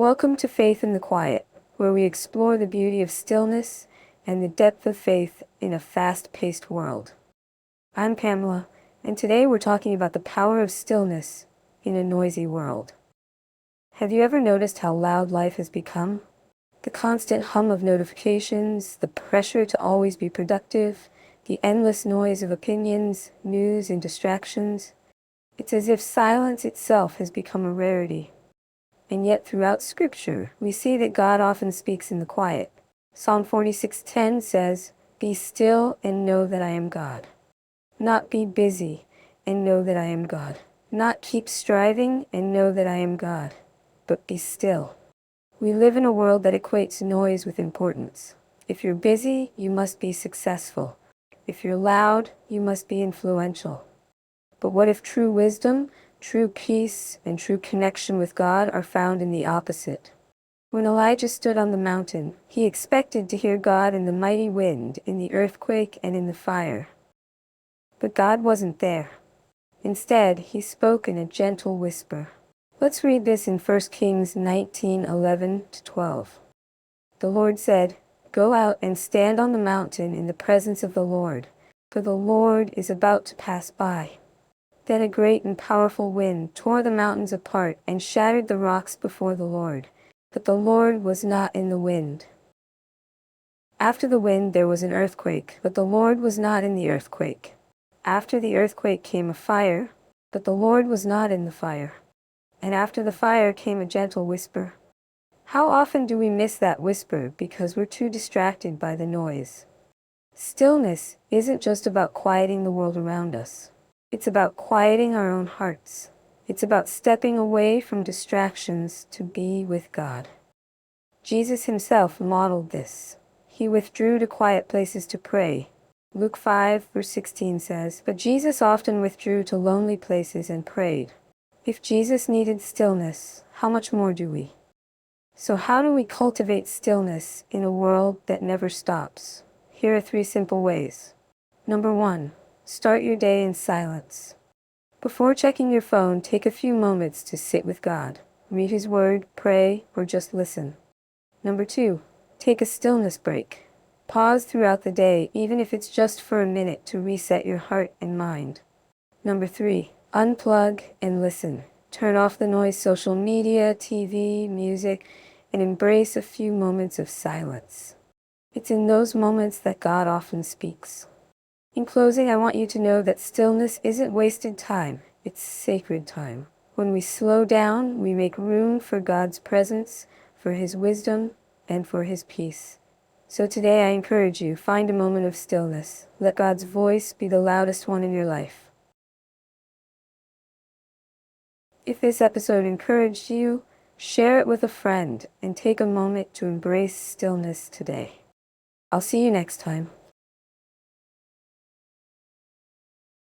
Welcome to Faith in the Quiet, where we explore the beauty of stillness and the depth of faith in a fast-paced world. I'm Pamela, and today we're talking about the power of stillness in a noisy world. Have you ever noticed how loud life has become? The constant hum of notifications, the pressure to always be productive, the endless noise of opinions, news, and distractions. It's as if silence itself has become a rarity. And yet throughout Scripture, we see that God often speaks in the quiet. Psalm 46:10 says, "Be still and know that I am God." Not be busy and know that I am God. Not keep striving and know that I am God, but be still. We live in a world that equates noise with importance. If you're busy, you must be successful. If you're loud, you must be influential. But what if true wisdom, true peace, and true connection with God are found in the opposite? When Elijah stood on the mountain, he expected to hear God in the mighty wind, in the earthquake, and in the fire. But God wasn't there. Instead, he spoke in a gentle whisper. Let's read this in 1 Kings 19:11-12. The Lord said, "Go out and stand on the mountain in the presence of the Lord, for the Lord is about to pass by." Then a great and powerful wind tore the mountains apart and shattered the rocks before the Lord. But the Lord was not in the wind. After the wind there was an earthquake, but the Lord was not in the earthquake. After the earthquake came a fire, but the Lord was not in the fire. And after the fire came a gentle whisper. How often do we miss that whisper because we're too distracted by the noise? Stillness isn't just about quieting the world around us. It's about quieting our own hearts. It's about stepping away from distractions to be with God. Jesus himself modeled this. He withdrew to quiet places to pray. Luke 5:16 says, "But Jesus often withdrew to lonely places and prayed." If Jesus needed stillness, how much more do we? So how do we cultivate stillness in a world that never stops? Here are 3 simple ways. Number 1. Start your day in silence. Before checking your phone, take a few moments to sit with God. Read His Word, pray, or just listen. Number 2. Take a stillness break. Pause throughout the day, even if it's just for a minute, to reset your heart and mind. Number 3. Unplug and listen. Turn off the noise, social media, TV, music, and embrace a few moments of silence. It's in those moments that God often speaks. In closing, I want you to know that stillness isn't wasted time, it's sacred time. When we slow down, we make room for God's presence, for His wisdom, and for His peace. So today I encourage you, find a moment of stillness. Let God's voice be the loudest one in your life. If this episode encouraged you, share it with a friend and take a moment to embrace stillness today. I'll see you next time.